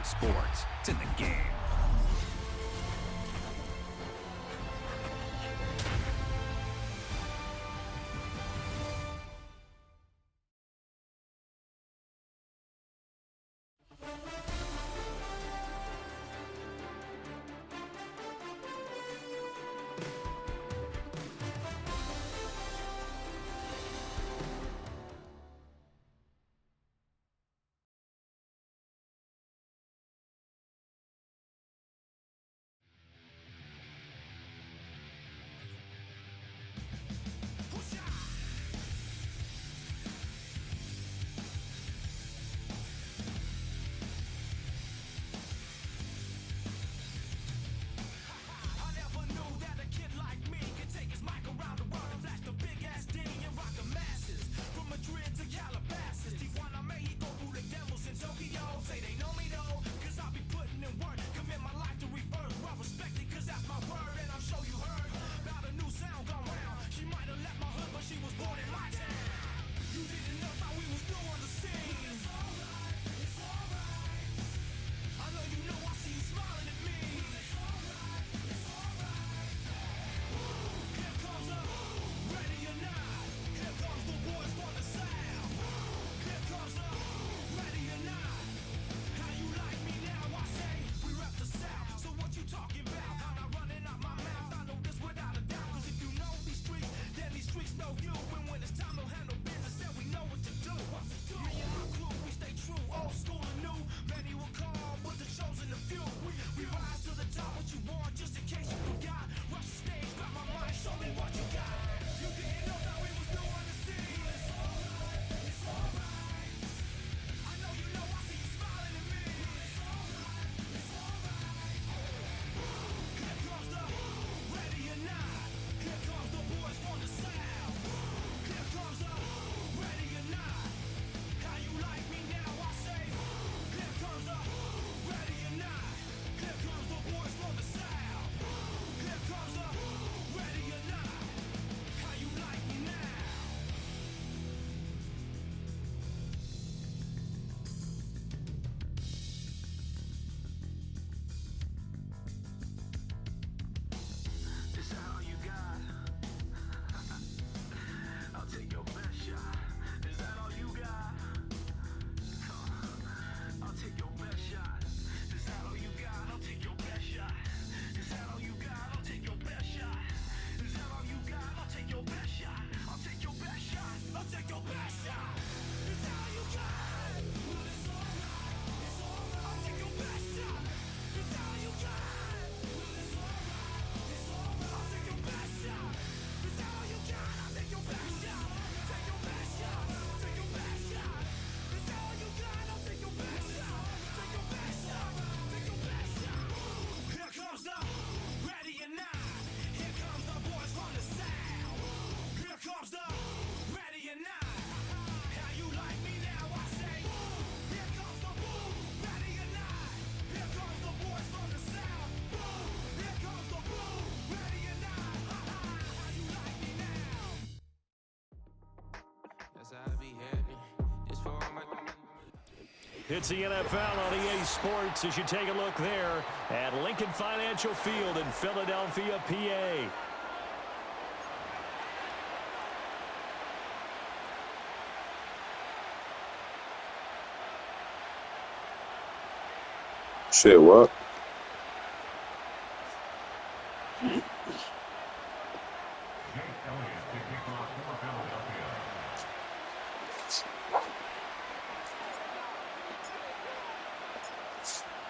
sports. It's in the game. It's the NFL on EA Sports as you take a look there at Lincoln Financial Field in Philadelphia, PA. Shit, what?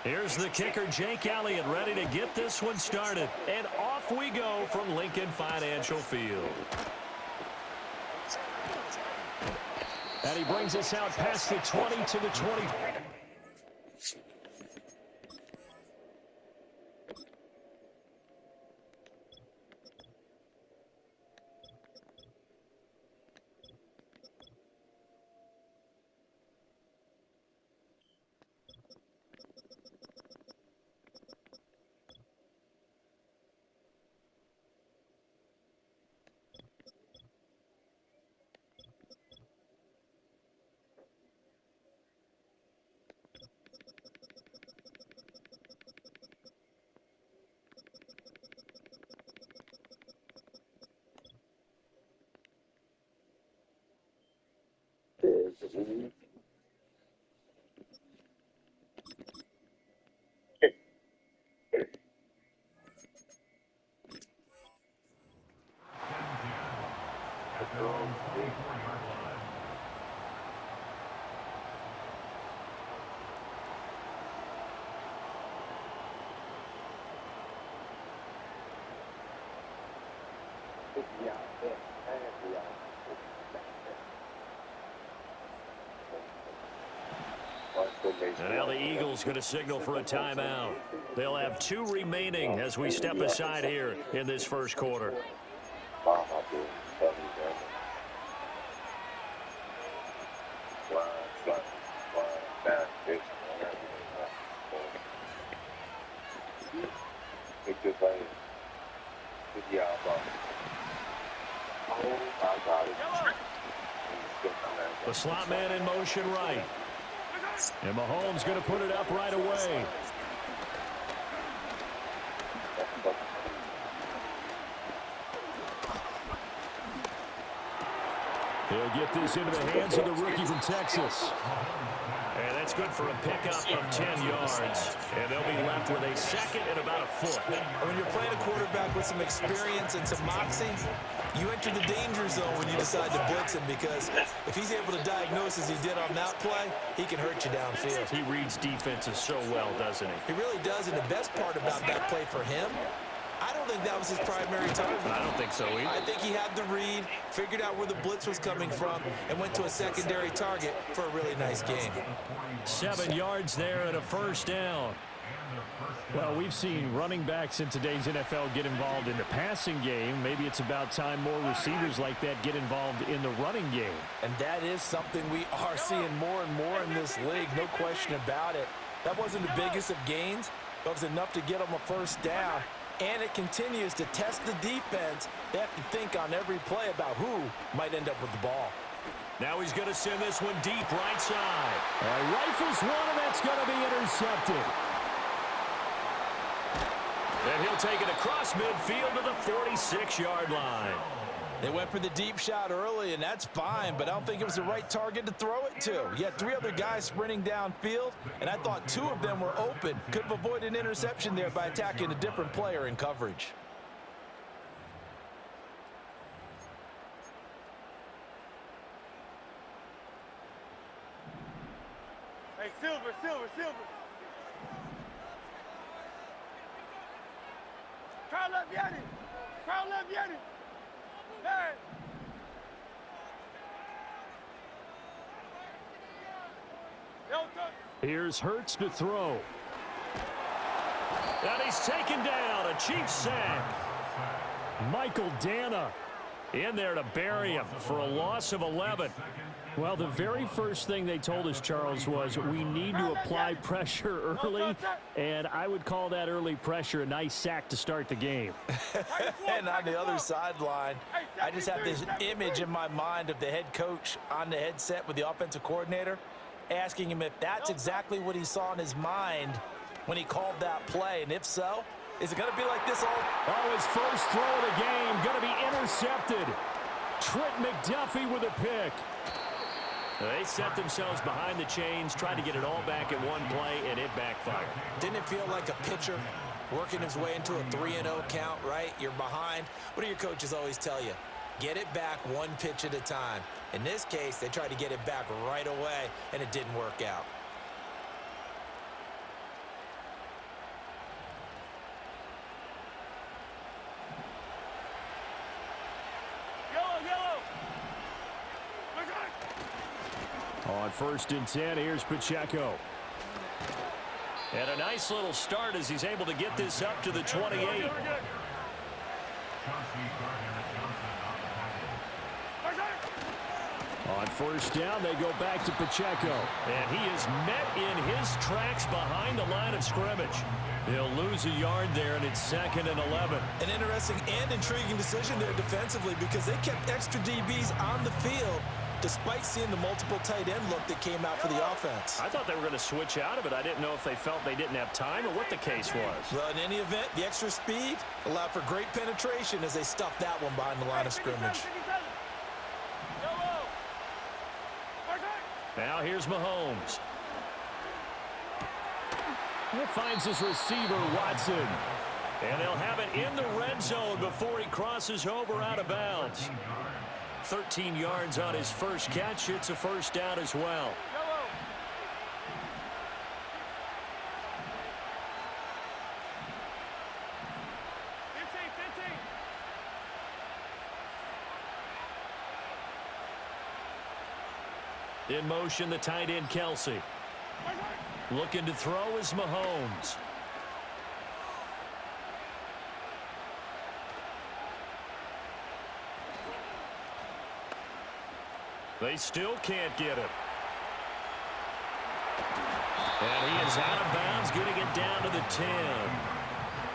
Here's the kicker, Jake Elliott, ready to get this one started. And off we go from Lincoln Financial Field. And he brings us out past the 20 to the 20. And now the Eagles going to signal for a timeout. They'll have 2 remaining as we step aside here in this first quarter. The slot man in motion right. And Mahomes going to put it up right away. He'll get this into the hands of the rookie from Texas. And that's good for a pickup of 10 yards. And they'll be left with a second and about a foot. When you're playing a quarterback with some experience and some moxie, you enter the danger zone when you decide to blitz him, because if he's able to diagnose as he did on that play, he can hurt you downfield. He reads defenses so well, doesn't he? He really does, and the best part about that play for him, I don't think that was his primary target. I don't think so either. I think he had the read, figured out where the blitz was coming from, and went to a secondary target for a really nice gain. 7 yards there and a first down. Well, we've seen running backs in today's NFL get involved in the passing game. Maybe it's about time more receivers like that get involved in the running game. And that is something we are seeing more and more in this league, no question about it. That wasn't the biggest of gains, but it was enough to get them a first down. And it continues to test the defense. They have to think on every play about who might end up with the ball. Now he's going to send this one deep right side. Rifles one, and that's going to be intercepted. And he'll take it across midfield to the 46-yard line. They went for the deep shot early, and that's fine, but I don't think it was the right target to throw it to. You had 3 other guys sprinting downfield, and I thought 2 of them were open. Could have avoided an interception there by attacking a different player in coverage. Hey, Silver. Carl Leviani. Hey. Here's Hurts to throw. And he's taken down, a Chiefs sack. Michael Dana In there to bury him for a loss of 11. Well, the very first thing they told us, Charles, was we need to apply pressure early, and I would call that early pressure a nice sack to start the game. And on the other sideline, I just have this image in my mind of the head coach on the headset with the offensive coordinator, asking him if that's exactly what he saw in his mind when he called that play, and if so, is it going to be like this all? Oh, his first throw of the game going to be intercepted. Trent McDuffie with a pick. They set themselves behind the chains, tried to get it all back in one play, and it backfired. Didn't it feel like a pitcher working his way into a 3-0 count, right? You're behind. What do your coaches always tell you? Get it back one pitch at a time. In this case, they tried to get it back right away, and it didn't work out. On 1st and 10, here's Pacheco. And a nice little start as he's able to get this up to the 28. On 1st down, they go back to Pacheco. And he is met in his tracks behind the line of scrimmage. He'll lose a yard there, and it's 2nd and 11. An interesting and intriguing decision there defensively, because they kept extra DBs on the field despite seeing the multiple tight end look that came out for the offense. I thought they were going to switch out of it. I didn't know if they felt they didn't have time or what the case was. Well, in any event, the extra speed allowed for great penetration as they stuffed that one behind the line of scrimmage. Now here's Mahomes. He finds his receiver, Watson. And they'll have it in the red zone before he crosses over out of bounds. 13 yards on his first catch. It's a first down as well. In motion, the tight end, Kelsey. Looking to throw is Mahomes. They still can't get it. And he is out of bounds, getting it down to the 10.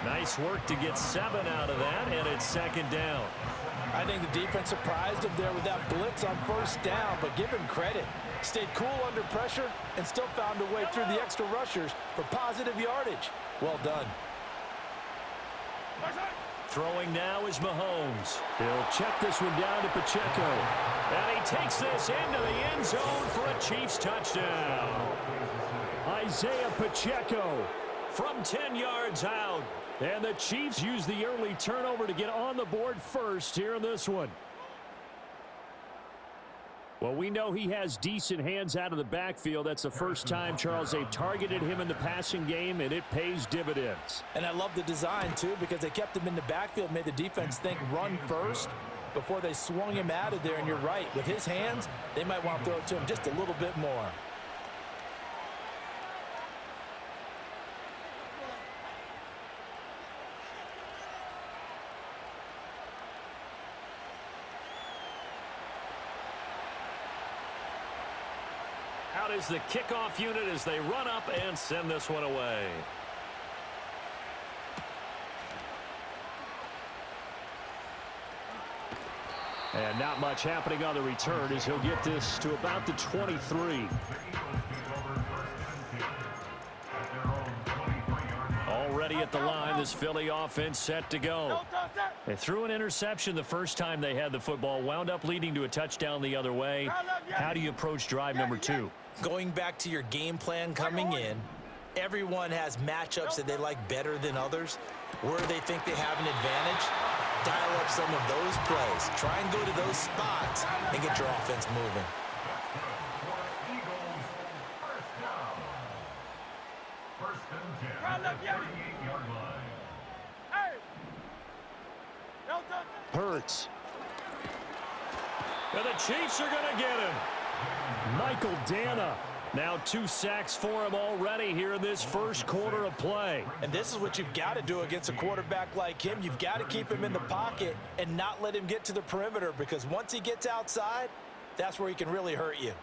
Nice work to get 7 out of that, and it's second down. I think the defense surprised him there with that blitz on first down, but give him credit. Stayed cool under pressure and still found a way through the extra rushers for positive yardage. Well done. Throwing now is Mahomes. He'll check this one down to Pacheco. And he takes this into the end zone for a Chiefs touchdown. Isaiah Pacheco from 10 yards out. And the Chiefs use the early turnover to get on the board first here in this one. Well, we know he has decent hands out of the backfield. That's the first time, Charles, they've targeted him in the passing game, and it pays dividends. And I love the design, too, because they kept him in the backfield, made the defense think run first before they swung him out of there. And you're right, with his hands, they might want to throw it to him just a little bit more. Out is the kickoff unit as they run up and send this one away. And not much happening on the return as he'll get this to about the 23. Already at the line, this Philly offense set to go. They threw an interception the first time they had the football, wound up leading to a touchdown the other way. How do you approach drive number 2? Going back to your game plan coming in, everyone has matchups that they like better than others. Where they think they have an advantage, dial up some of those plays. Try and go to those spots and get your offense moving. Hurts. And the Chiefs are going to get him. Michael Dana. Now 2 sacks for him already here in this first quarter of play. And this is what you've got to do against a quarterback like him. You've got to keep him in the pocket and not let him get to the perimeter, because once he gets outside, that's where he can really hurt you.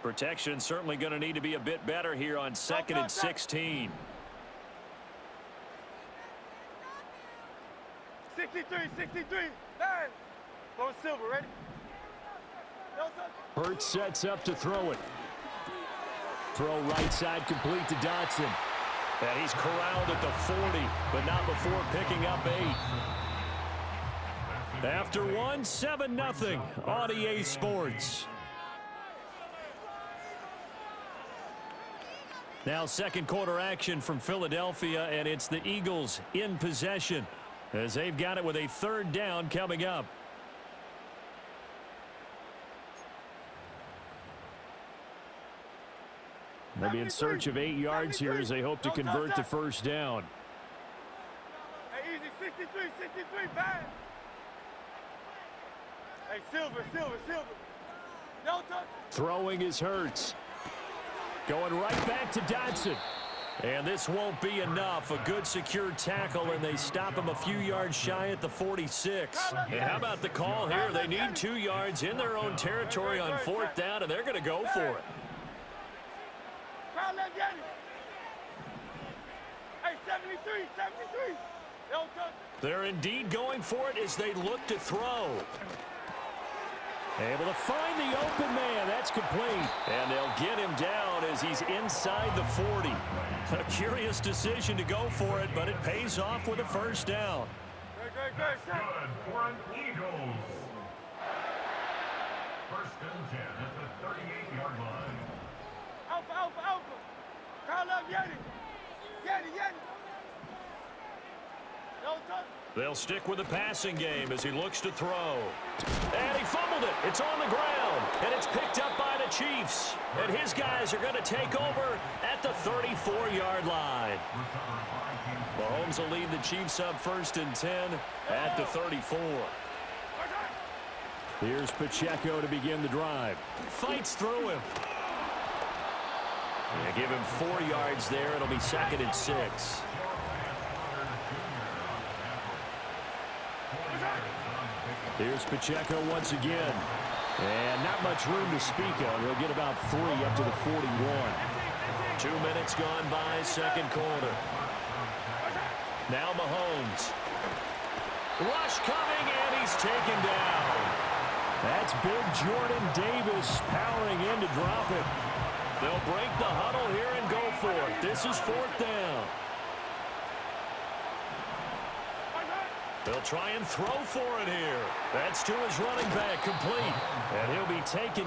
Protection certainly going to need to be a bit better here on 2nd and 16. 63, 63, 9. Go Silver, ready? Hurts sets up to throw it. Throw right side complete to Dotson. And he's corralled at the 40, but not before picking up 8. After one, 7-0 on EA Sports. Now second quarter action from Philadelphia, and it's the Eagles in possession as they've got it with a 3rd down coming up. They'll be in search of 8 yards here as they hope to convert the first down. Hey, easy, 63, 63, bang. Hey, Silver. No touch. Throwing is Hurts. Going right back to Dotson. And this won't be enough. A good secure tackle, and they stop him a few yards shy at the 46. And how about the call here? They need 2 yards in their own territory on 4th down, and they're going to go for it. Hey, 73, 73. No touch. They're indeed going for it as they look to throw. Able to find the open man. That's complete. And they'll get him down as he's inside the 40. A curious decision to go for it, but it pays off with a first down. Good. Good for an Eagles. First Alpha, alpha, alpha. Call up Yeti. Yeti, Yeti. No touch. They'll stick with the passing game as he looks to throw. And he fumbled it. It's on the ground. And it's picked up by the Chiefs. And his guys are going to take over at the 34-yard line. Mahomes will lead the Chiefs up 1st and 10 at the 34. Here's Pacheco to begin the drive. Fights through him. Yeah, give him 4 yards there. It'll be 2nd and 6. Here's Pacheco once again. And not much room to speak of. He'll get about 3 up to the 41. 2 minutes gone by, 2nd quarter. Now Mahomes. Rush coming, and he's taken down. That's big Jordan Davis powering in to drop it. They'll break the huddle here and go for it. This is 4th down. They'll try and throw for it here. That's to his running back, complete. And he'll be taken.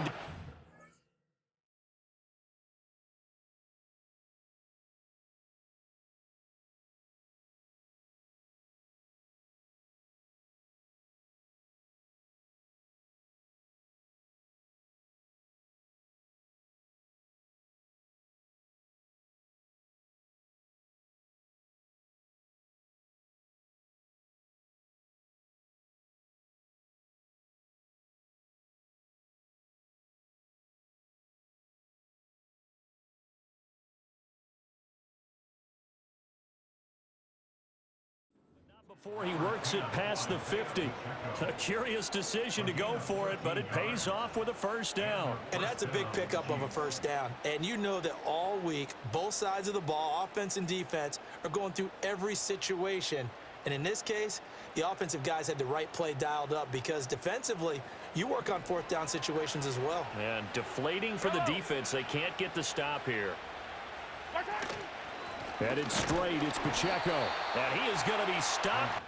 Before he works it past the 50. A curious decision to go for it, but it pays off with a 1st down. And that's a big pickup of a 1st down. And you know that all week, both sides of the ball, offense and defense, are going through every situation. And in this case, the offensive guys had the right play dialed up because defensively, you work on 4th down situations as well. And deflating for the defense. They can't get the stop here. Headed straight, it's Pacheco. And he is going to be stopped.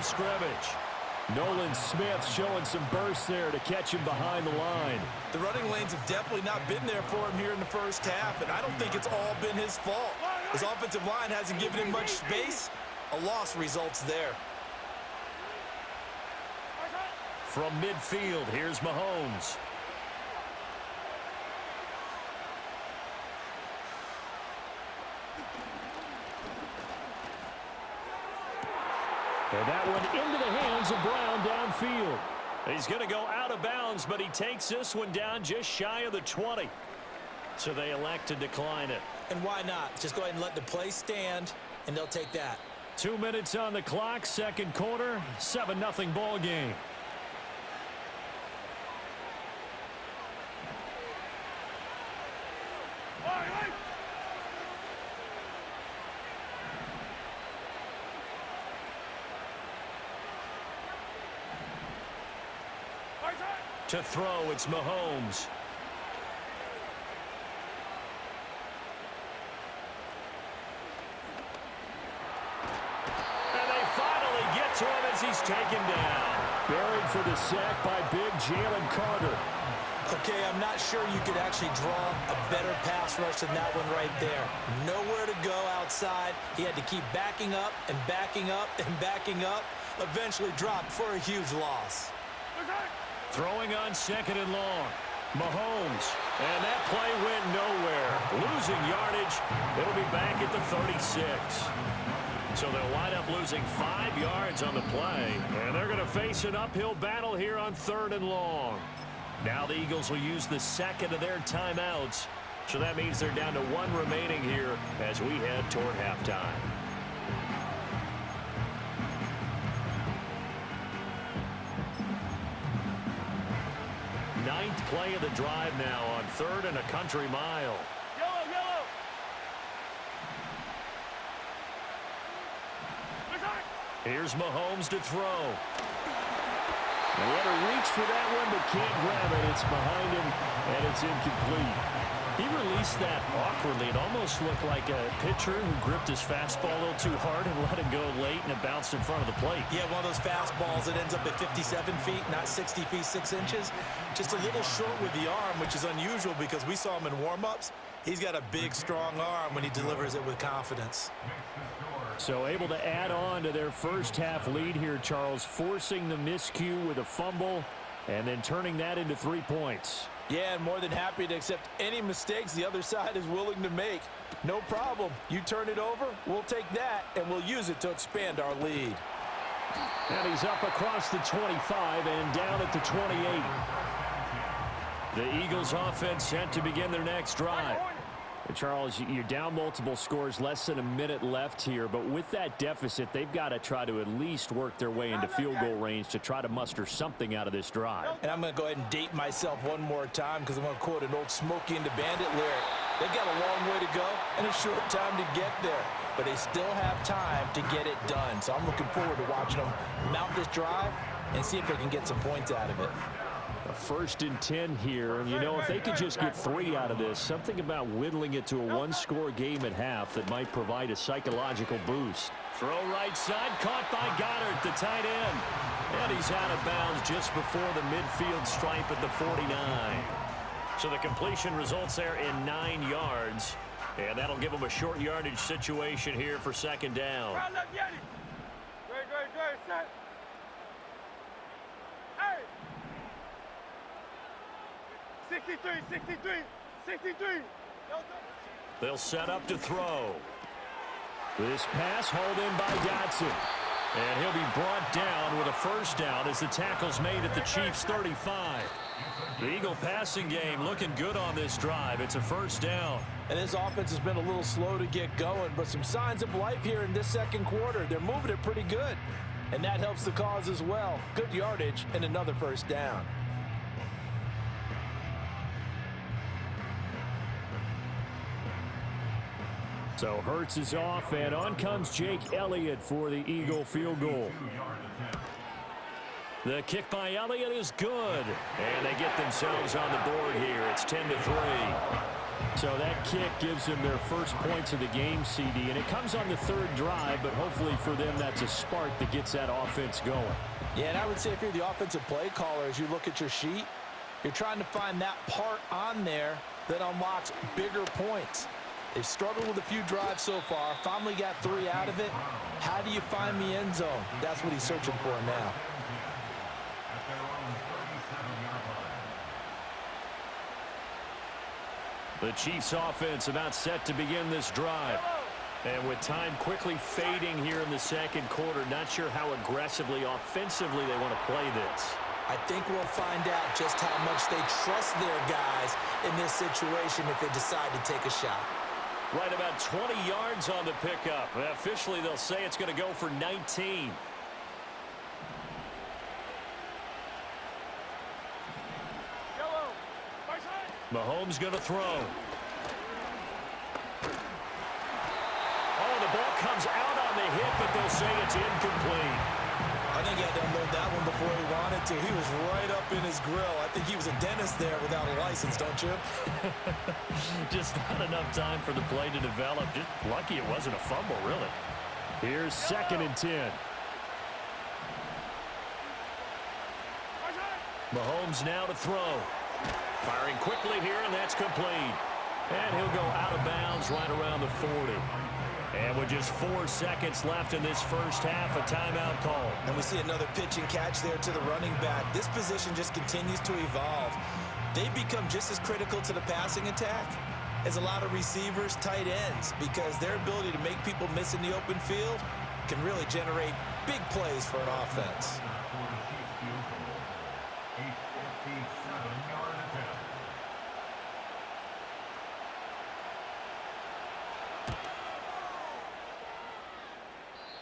scrimmage. Nolan Smith showing some burst there to catch him behind the line. The running lanes have definitely not been there for him here in the first half, and I don't think it's all been his fault. His offensive line hasn't given him much space. A loss results there. From midfield, here's Mahomes. And that one into the hands of Brown downfield. He's going to go out of bounds, but he takes this one down just shy of the 20. So they elect to decline it. And why not? Just go ahead and let the play stand, and they'll take that. 2 minutes on the clock, second quarter, 7-0 ball game. To throw, it's Mahomes. And they finally get to him as he's taken down. Buried for the sack by big Jalen Carter. Okay, I'm not sure you could actually draw a better pass rush than that one right there. Nowhere to go outside. He had to keep backing up and backing up and backing up. Eventually dropped for a huge loss. Throwing on second and long. Mahomes. And that play went nowhere. Losing yardage. It'll be back at the 36. So they'll wind up losing 5 yards on the play. And they're going to face an uphill battle here on third and long. Now the Eagles will use the second of their timeouts. So that means they're down to 1 remaining here as we head toward halftime. Ninth play of the drive now on third and a country mile. Yellow, yellow. Here's Mahomes to throw. He had to reach for that one, but can't grab it. It's behind him, and it's incomplete. He released that awkwardly. It almost looked like a pitcher who gripped his fastball a little too hard and let it go late, and it bounced in front of the plate. Yeah, one of those fastballs that ends up at 57 feet, not 60 feet, 6 inches. Just a little short with the arm, which is unusual because we saw him in warm-ups. He's got a big, strong arm when he delivers it with confidence. So able to add on to their first half lead here, Charles, forcing the miscue with a fumble and then turning that into 3 points. Yeah, and more than happy to accept any mistakes the other side is willing to make. No problem. You turn it over, we'll take that, and we'll use it to expand our lead. And he's up across the 25 and down at the 28. The Eagles offense set to begin their next drive. Charles, you're down multiple scores, less than a minute left here, but with that deficit, they've got to try to at least work their way into field goal range to try to muster something out of this drive. And I'm going to go ahead and date myself one more time because I'm going to quote an old Smokey and the Bandit lyric. They've got a long way to go and a short time to get there, but they still have time to get it done. So I'm looking forward to watching them mount this drive and see if they can get some points out of it. A 1st and 10 here, and you know, if they could just get 3 out of this, something about whittling it to a 1-score game at half that might provide a psychological boost. Throw right side, caught by Goddard, the tight end. And he's out of bounds just before the midfield stripe at the 49. So the completion results there in 9 yards. And that'll give them a short yardage situation here for second down. Great, set. Hey! 63. They'll set up to throw. This pass hauled in by Dotson. And he'll be brought down with a first down as the tackle's made at the Chiefs' 35. The Eagle passing game looking good on this drive. It's a first down. And this offense has been a little slow to get going, but some signs of life here in this second quarter. They're moving it pretty good, and that helps the cause as well. Good yardage and another first down. So Hurts is off, and on comes Jake Elliott for the Eagle field goal. The kick by Elliott is good. And they get themselves on the board here. It's 10-3. So that kick gives them their first points of the game, CD, and it comes on the third drive, but hopefully for them that's a spark that gets that offense going. Yeah, and I would say if you're the offensive play caller, as you look at your sheet, you're trying to find that part on there that unlocks bigger points. They've struggled with a few drives so far, finally got 3 out of it. How do you find the end zone? That's what he's searching for now. The Chiefs offense about set to begin this drive. And with time quickly fading here in the second quarter, not sure how aggressively, offensively they want to play this. I think we'll find out just how much they trust their guys in this situation if they decide to take a shot. Right about 20 yards on the pickup. Officially, they'll say it's going to go for 19. Mahomes going to throw. Oh, the ball comes out on the hit, but they'll say it's incomplete. I think he had to unload that one before he wanted to. He was right up in his grill. I think he was a dentist there without a license, don't you? Just not enough time for the play to develop. Just lucky it wasn't a fumble, really. Here's 2nd and 10. Mahomes now to throw. Firing quickly here, and that's complete. And he'll go out of bounds right around the 40. And with just 4 seconds left in this first half, a timeout call. And we see another pitch and catch there to the running back. This position just continues to evolve. They become just as critical to the passing attack as a lot of receivers, tight ends, because their ability to make people miss in the open field can really generate big plays for an offense.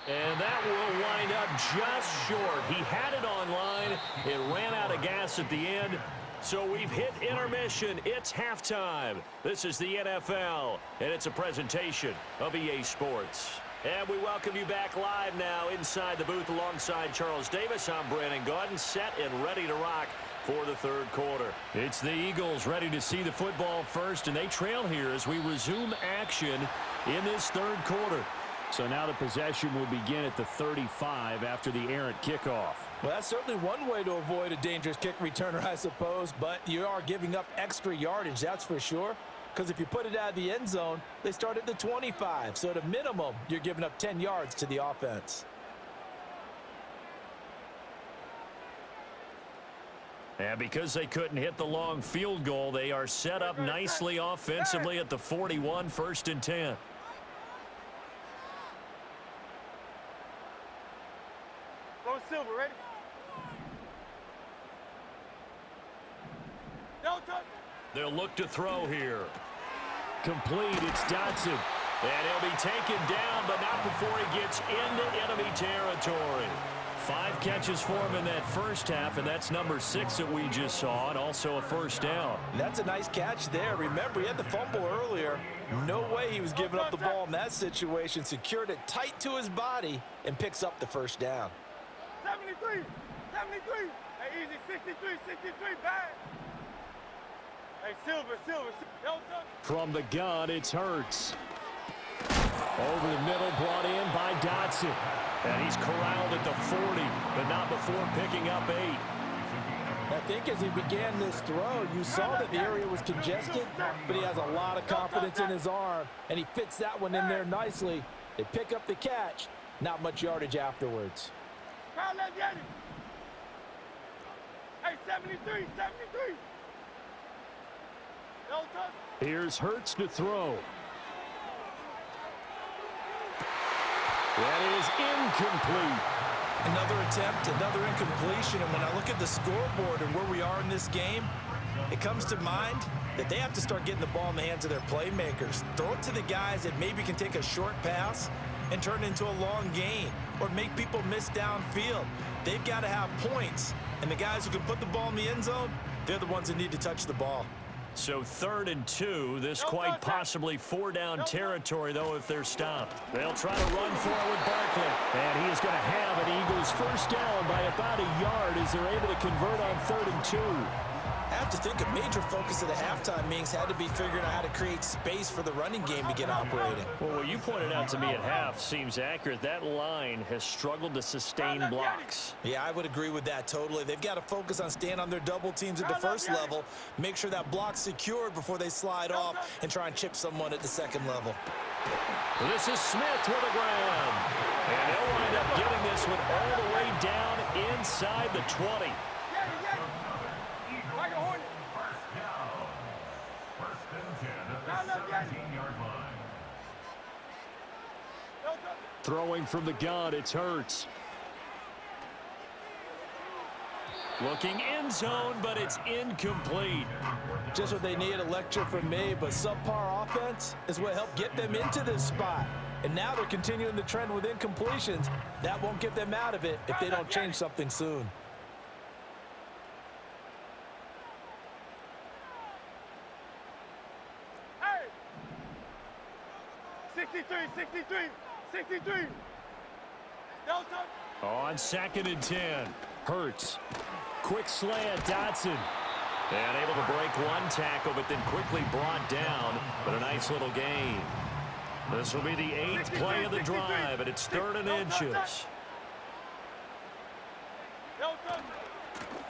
And that will wind up just short. He had it on line. It ran out of gas at the end. So we've hit intermission. It's halftime. This is the NFL, and it's a presentation of EA Sports. And we welcome you back live now inside the booth alongside Charles Davis. I'm Brandon Gaudin, set and ready to rock for the third quarter. It's the Eagles ready to see the football first, and they trail here as we resume action in this third quarter. So now the possession will begin at the 35 after the errant kickoff. Well, that's certainly one way to avoid a dangerous kick returner, I suppose, but you are giving up extra yardage, that's for sure, because if you put it out of the end zone, they start at the 25, so at a minimum, you're giving up 10 yards to the offense. And because they couldn't hit the long field goal, they are set up nicely offensively at the 41, 1st and 10. Silver, ready? They'll look to throw here. Complete, it's Dotson. And he'll be taken down, but not before he gets into enemy territory. 5 catches for him in that first half, and that's number 6 that we just saw, and also a first down. That's a nice catch there. Remember, he had the fumble earlier. No way he was giving up the ball in that situation. Secured it tight to his body and picks up the first down. 73, 73. Hey, easy, 63, 63, bang. Hey, silver. From the gun, it's Hurts. Over the middle, brought in by Dotson. And he's corralled at the 40, but not before picking up 8. I think as he began this throw, you saw that the area was congested, but he has a lot of confidence in his arm, and he fits that one in there nicely. They pick up the catch, not much yardage afterwards. Hey, 73. Here's Hurts to throw. That is incomplete. Another attempt, another incompletion, and when I look at the scoreboard and where we are in this game, it comes to mind that they have to start getting the ball in the hands of their playmakers. Throw it to the guys that maybe can take a short pass and turn it into a long gain or make people miss downfield. They've got to have points, and the guys who can put the ball in the end zone, they're the ones that need to touch the ball. So 3rd and 2, this quite possibly 4-down territory, though, if they're stopped. They'll try to run forward Barkley. And he is going to have an Eagles first down by about a yard as they're able to convert on 3rd and 2. have to think a major focus of the halftime meetings had to be figuring out how to create space for the running game to get operating. Well, what you pointed out to me at half seems accurate. That line has struggled to sustain blocks. Yeah, I would agree with that totally. They've got to focus on staying on their double teams at the first level, make sure that block's secured before they slide off and try and chip someone at the second level. This is Smith with a grab. And he'll wind up getting this one all the way down inside the 20. Throwing from the gun, it's Hurts. Looking end zone, but it's incomplete. Just what they need, a lecture from me, but subpar offense is what helped get them into this spot. And now they're continuing the trend with incompletions. That won't get them out of it if they don't change something soon. Hey! 63, 63, 63. Delta. On 2nd and 10. Hurts. Quick slant, Dotson. And able to break one tackle, but then quickly brought down. But a nice little gain. This will be the 8th play of the drive, and it's 3rd and inches.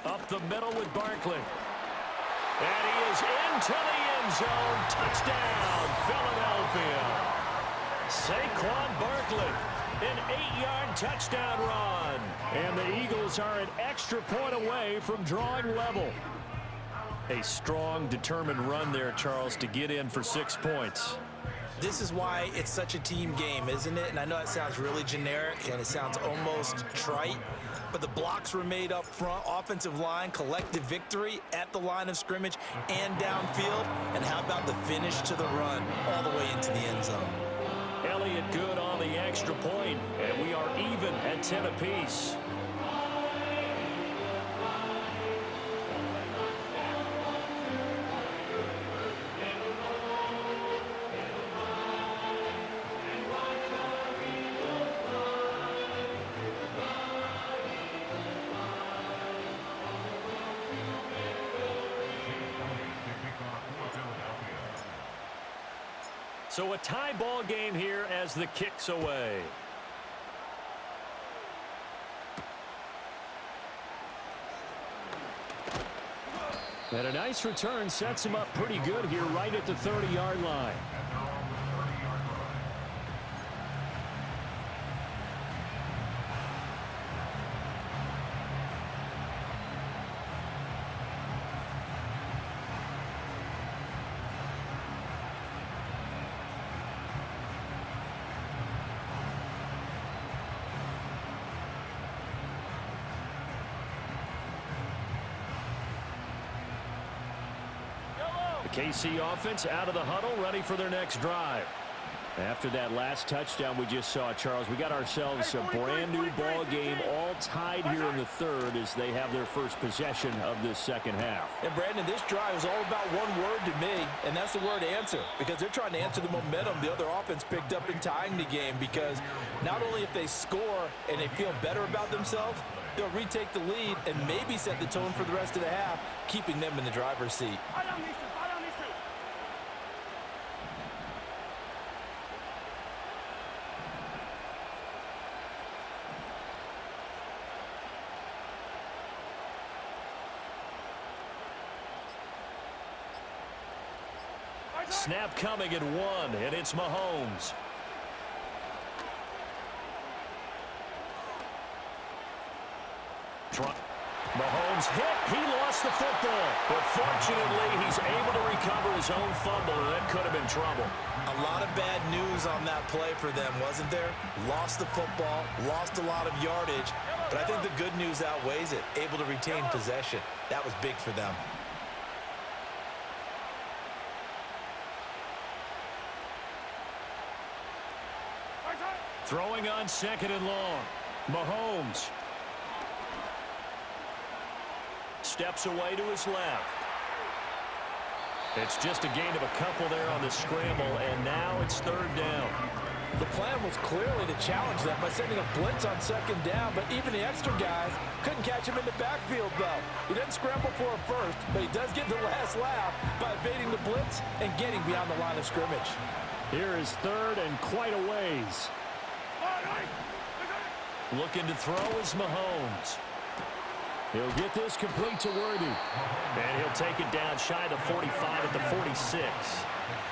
Up the middle with Barkley. And he is into the end zone. Touchdown, Philadelphia. Saquon Barkley, an 8-yard touchdown run. And the Eagles are an extra point away from drawing level. A strong, determined run there, Charles, to get in for 6 points. This is why it's such a team game, isn't it? And I know it sounds really generic and it sounds almost trite, but the blocks were made up front, offensive line, collective victory at the line of scrimmage and downfield. And how about the finish to the run all the way into the end zone? Elliott good on the extra point, and we are even at 10 apiece. So a tie ball game here as the kick's away. And a nice return sets him up pretty good here right at the 30-yard line. The KC offense out of the huddle, ready for their next drive. After that last touchdown we just saw, Charles, we got ourselves a brand new ball game, all tied here in the 3rd as they have their first possession of this second half. And Brandon, this drive is all about one word to me, and that's the word answer, because they're trying to answer the momentum the other offense picked up in tying the game, because not only if they score and they feel better about themselves, they'll retake the lead and maybe set the tone for the rest of the half, keeping them in the driver's seat. Snap coming at 1, and it's Mahomes. Mahomes hit. He lost the football. But fortunately, he's able to recover his own fumble, and that could have been trouble. A lot of bad news on that play for them, wasn't there? Lost the football, lost a lot of yardage, but I think the good news outweighs it. Able to retain possession. That was big for them. Throwing on 2nd and long. Mahomes. Steps away to his left. It's just a gain of a couple there on the scramble, and now it's third down. The plan was clearly to challenge them by sending a blitz on second down, but even the extra guys couldn't catch him in the backfield, though. He didn't scramble for a first, but he does get the last laugh by evading the blitz and getting beyond the line of scrimmage. Here is third and quite a ways. Looking to throw is Mahomes. He'll get this complete to Worthy. And he'll take it down shy of the 45 at the 46.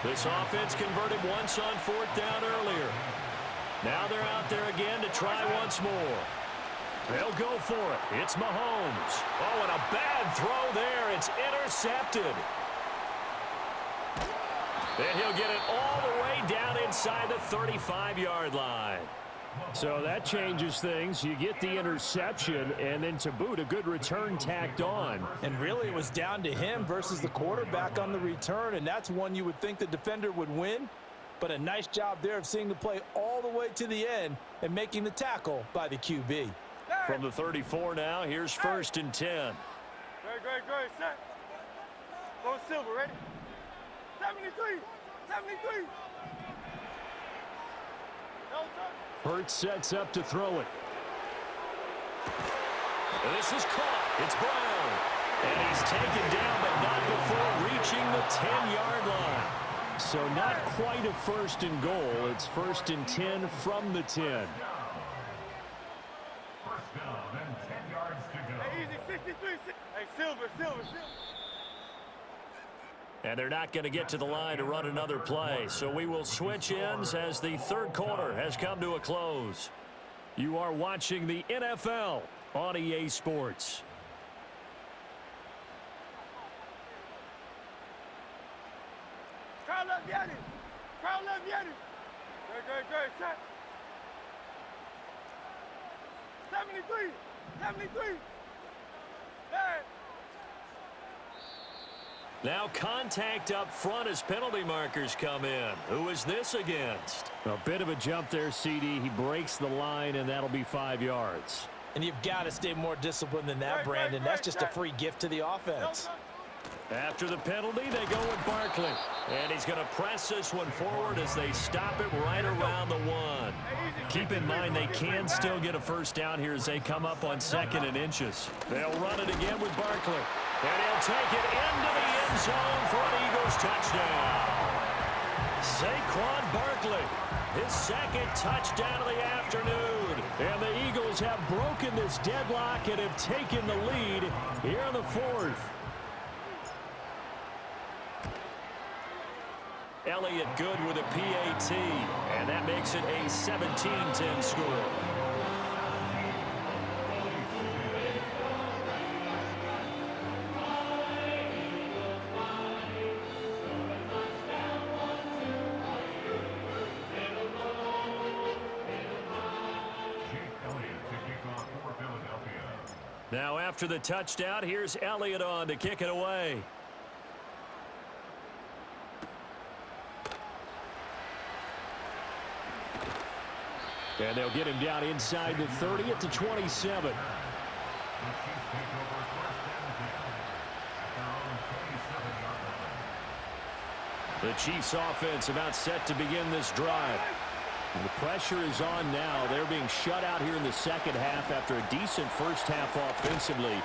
This offense converted once on fourth down earlier. Now they're out there again to try once more. They'll go for it. It's Mahomes. Oh, and a bad throw there. It's intercepted. And he'll get it all the way down inside the 35-yard line. So that changes things. You get the interception, and then to boot, a good return tacked on. And really, it was down to him versus the quarterback on the return, and that's one you would think the defender would win. But a nice job there of seeing the play all the way to the end and making the tackle by the QB. From the 34 now, here's first and 10. Great, set. Go Silver, ready? 73, 73. No touch. Hurts sets up to throw it. This is caught. It's Brown. And he's taken down, but not before reaching the 10-yard line. So not quite a first and goal. It's first and 10 from the 10. Hey, easy, 63. Hey, Silver. And they're not going to get to the line to run another play. So we will switch ends as the third quarter has come to a close. You are watching the NFL on EA Sports. Crowd left Yeti. Great, set. 73. Hey. Now contact up front as penalty markers come in. Who is this against? A bit of a jump there, CD. He breaks the line, and that'll be 5 yards. And you've got to stay more disciplined than that, Brandon. That's just a free gift to the offense. After the penalty, they go with Barkley. And he's going to press this one forward as they stop it right around the 1. Keep in mind they can still get a first down here as they come up on second and inches. They'll run it again with Barkley. And he'll take it into the end zone for an Eagles touchdown. Saquon Barkley, his second touchdown of the afternoon. And the Eagles have broken this deadlock and have taken the lead here in the fourth. Elliott good with a PAT, and that makes it a 17-10 score. Now after the touchdown, here's Elliott on to kick it away. And they'll get him down inside the 30 at the 27. The Chiefs offense about set to begin this drive. And the pressure is on now. They're being shut out here in the second half after a decent first half offensively.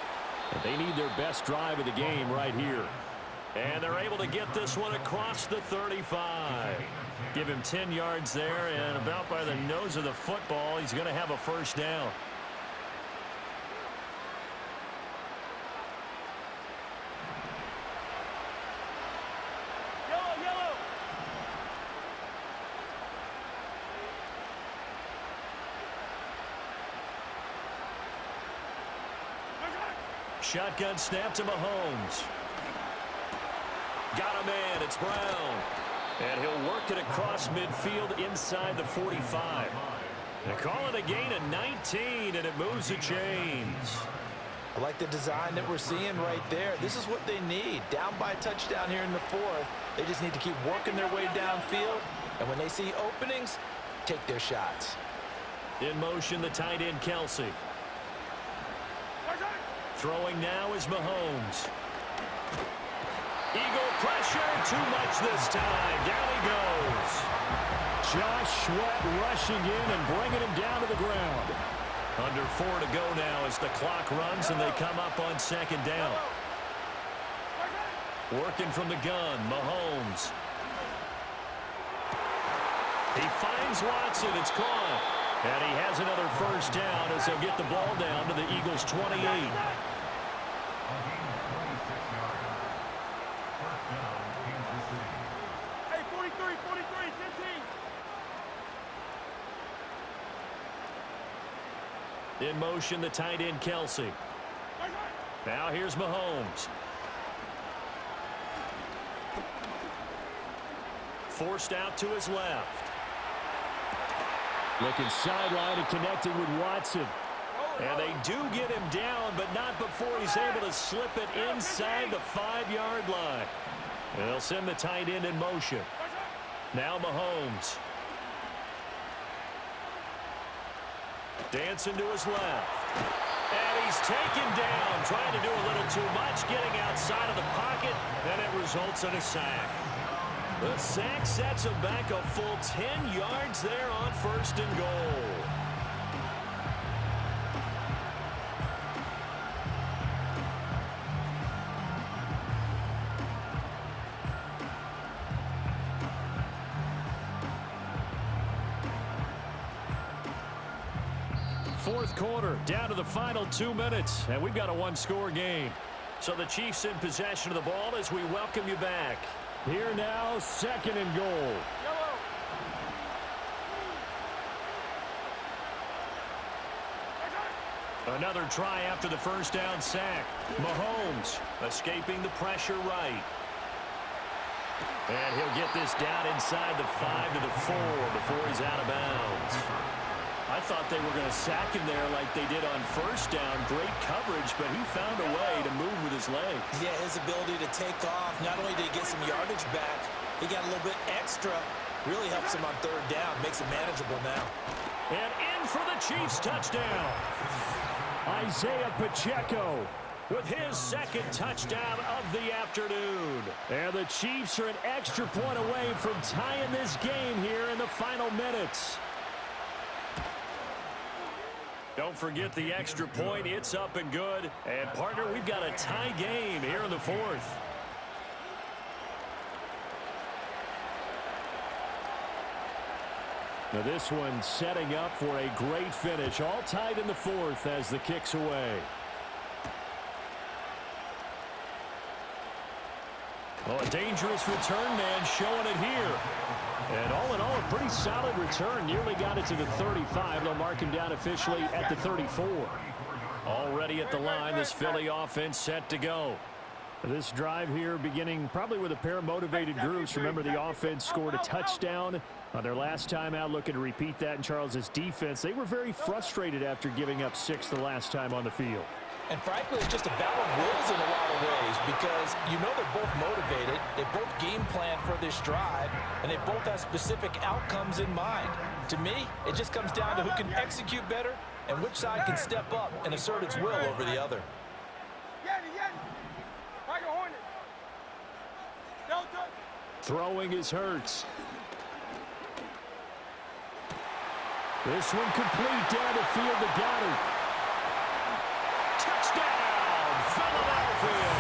And they need their best drive of the game right here. And they're able to get this one across the 35. Give him 10 yards there, and about by the nose of the football, he's going to have a first down. Yellow. Shotgun snap to Mahomes. Got a man, it's Brown. And he'll work it across midfield inside the 45. They call it a gain of 19, and it moves the chains. I like the design that we're seeing right there. This is what they need. Down by a touchdown here in the fourth. They just need to keep working their way downfield. And when they see openings, take their shots. In motion, the tight end, Kelsey. Throwing now is Mahomes. Eagle pressure, too much this time. Down he goes. Josh Sweat rushing in and bringing him down to the ground. Under 4 to go now as the clock runs and they come up on second down. Working from the gun, Mahomes. He finds Watson. It's caught. And he has another first down as they'll get the ball down to the Eagles' 28. Hey, 43, 15. In motion, the tight end, Kelsey. Now here's Mahomes. Forced out to his left. Looking sideline and connecting with Watson. And they do get him down, but not before he's able to slip it inside the 5-yard line. And they'll send the tight end in motion. Now Mahomes. Dancing to his left. And he's taken down, trying to do a little too much, getting outside of the pocket, and it results in a sack. The sack sets him back a full 10 yards there on first and goal. Fourth quarter, down to the final 2 minutes, and we've got a one-score game. So the Chiefs in possession of the ball as we welcome you back. Here now, second and goal. Another try after the first down sack. Mahomes escaping the pressure right. And he'll get this down inside the 5 to the 4 before he's out of bounds. I thought they were going to sack him there like they did on first down. Great coverage, but he found a way to move with his legs. Yeah, his ability to take off. Not only did he get some yardage back, he got a little bit extra. Really helps him on third down. Makes it manageable now. And in for the Chiefs touchdown. Isaiah Pacheco With his second touchdown of the afternoon. And the Chiefs are an extra point away from tying this game here in the final minutes. Don't forget the extra point. It's up and good. And, partner, we've got a tie game here in the fourth. Now this one setting up for a great finish. All tied in the fourth as the kick's away. Oh, a dangerous return man showing it here. And all in all, a pretty solid return. Nearly got it to the 35. They'll mark him down officially at the 34. Already at the line, this Philly offense set to go. This drive here beginning probably with a pair of motivated groups. Remember, the offense scored a touchdown on their last time out. Looking to repeat that in Charles' defense. They were very frustrated after giving up 6 the last time on the field. And frankly, it's just a battle of wills in a lot of ways because you know they're both motivated. They both game plan for this drive, and they both have specific outcomes in mind. To me, it just comes down to who can execute better and which side can step up and assert its will over the other. Throwing is Hurts. This one complete down the field to Goddard. Touchdown, Philadelphia.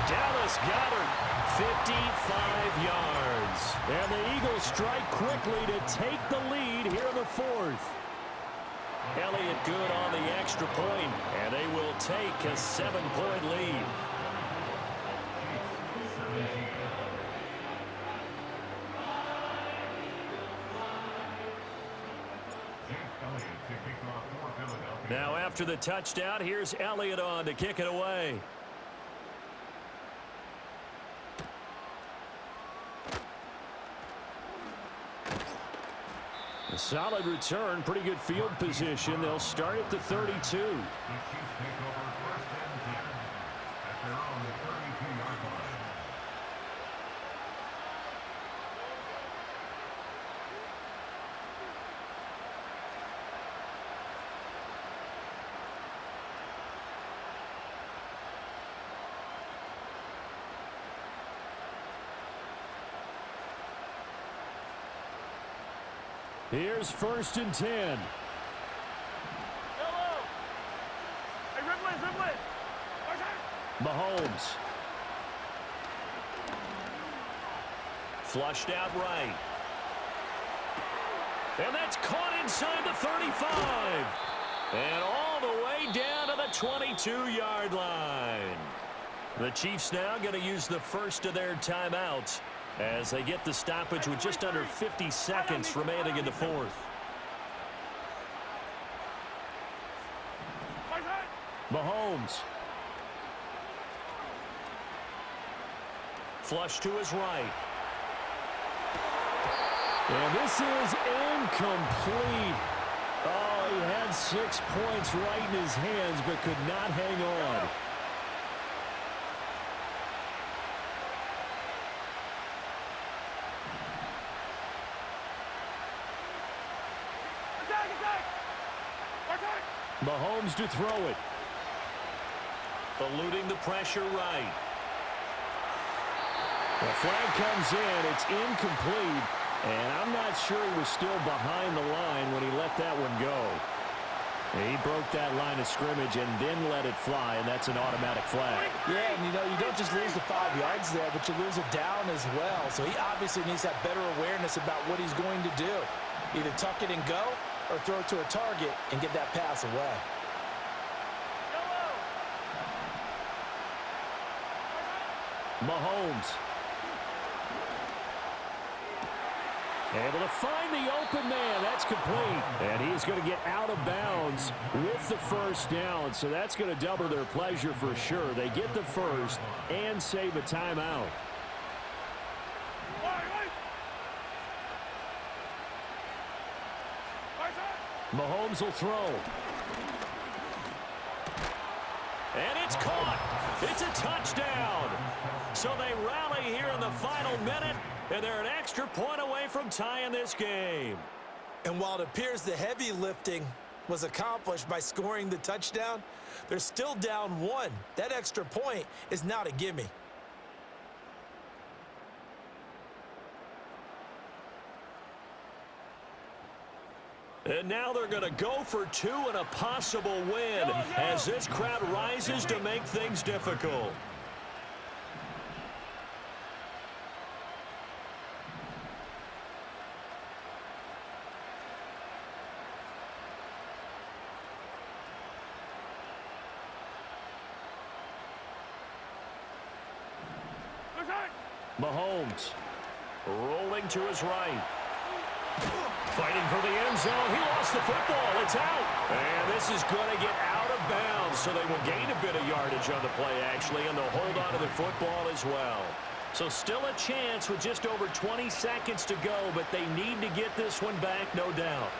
Dallas Goddard, 55 yards. And the Eagles strike quickly to take the lead here in the fourth. Elliott good on the extra point, and they will take a 7-point lead. Now after the touchdown, here's Elliott on to kick it away. A solid return, pretty good field position. They'll start at the 32. Here's 1st and 10. Mahomes. Flushed out right. And that's caught inside the 35. And all the way down to the 22-yard line. The Chiefs now going to use the first of their timeouts as they get the stoppage with just under 50 seconds remaining in the fourth. Mahomes. Flush to his right. And this is incomplete. Oh, he had 6 points right in his hands, but could not hang on. Mahomes to throw it. Eluding the pressure right. The flag comes in. It's incomplete. And I'm not sure he was still behind the line when he let that one go. He broke that line of scrimmage and then let it fly, and that's an automatic flag. Yeah, and you don't just lose the 5 yards there, but you lose it down as well. So he obviously needs to have better awareness about what he's going to do. Either tuck it and go or throw it to a target and get that pass away. Mahomes. Able to find the open man. That's complete. And he's going to get out of bounds with the first down. So that's going to double their pleasure for sure. They get the first and save a timeout. Mahomes will throw. And it's caught. It's a touchdown. So they rally here in the final minute, and they're an extra point away from tying this game. And while it appears the heavy lifting was accomplished by scoring the touchdown, they're still down 1. That extra point is not a gimme. And now they're going to go for 2 and a possible win as this crowd rises to make things difficult. Mahomes. Rolling to his right. Fighting for the end zone. He lost the football. It's out. And this is going to get out of bounds, so they will gain a bit of yardage on the play, actually, and they'll hold on to the football as well. So still a chance with just over 20 seconds to go, but they need to get this one back, no doubt.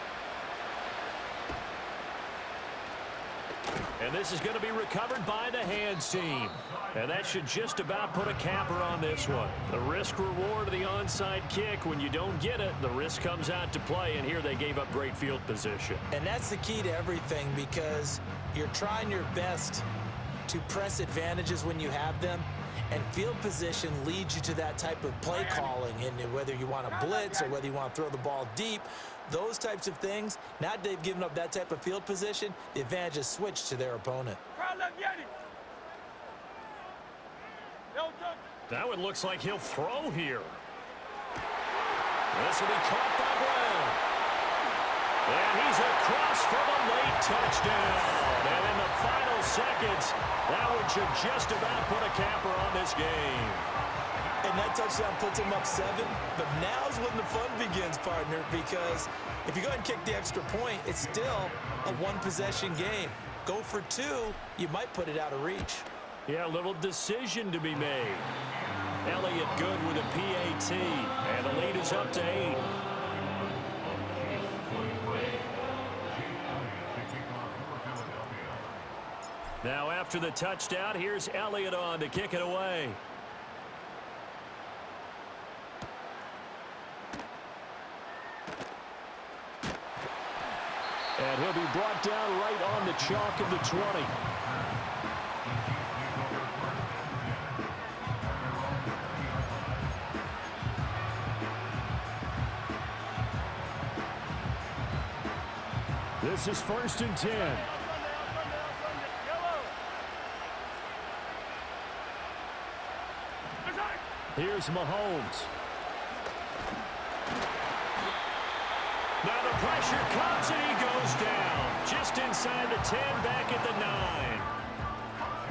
And this is going to be recovered by the hands team. And that should just about put a capper on this one. The risk-reward of the onside kick, when you don't get it, the risk comes out to play, and here they gave up great field position. And that's the key to everything, because you're trying your best to press advantages when you have them, and field position leads you to that type of play calling. And whether you want to blitz or whether you want to throw the ball deep, those types of things, now that they've given up that type of field position, the advantage is switched to their opponent. That one looks like he'll throw here. This will be caught by Brown. And he's across for the late touchdown. And in the final seconds, that one should just about put a capper on this game. And that touchdown puts him up 7. But now's when the fun begins, partner, because if you go ahead and kick the extra point, it's still a one-possession game. Go for 2, you might put it out of reach. Yeah, a little decision to be made. Elliott good with a PAT, and the lead is up to 8. Now after the touchdown, here's Elliott on to kick it away. And he'll be brought down right on the chalk of the 20. This is 1st and 10. Here's Mahomes. Now the pressure comes and he goes down. Just inside the 10, back at the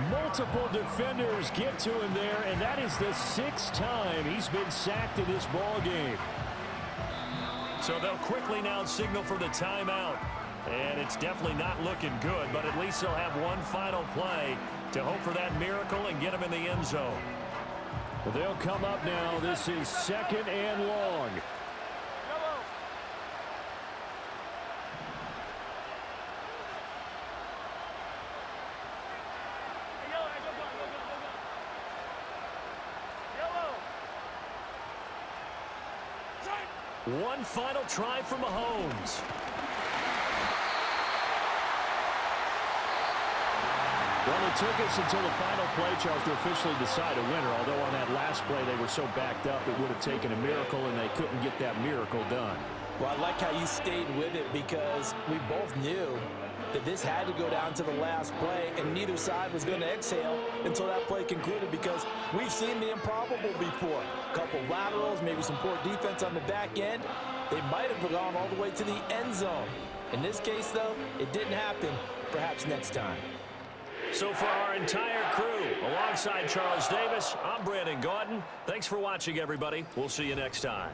9. Multiple defenders get to him there, and that is the 6th time he's been sacked in this ball game. So they'll quickly now signal for the timeout. And it's definitely not looking good, but at least they'll have one final play to hope for that miracle and get him in the end zone. They'll come up now. This is 2nd and long. One final try for Mahomes. Well, it took us until the final play, Charles, to officially decide a winner. Although on that last play they were so backed up, it would have taken a miracle, and they couldn't get that miracle done. Well, I like how you stayed with it because we both knew that this had to go down to the last play, and neither side was going to exhale until that play concluded because we've seen the improbable before. A couple laterals, maybe some poor defense on the back end. They might have gone all the way to the end zone. In this case, though, it didn't happen. Perhaps next time. So for our entire crew, alongside Charles Davis, I'm Brandon Gaudin. Thanks for watching, everybody. We'll see you next time.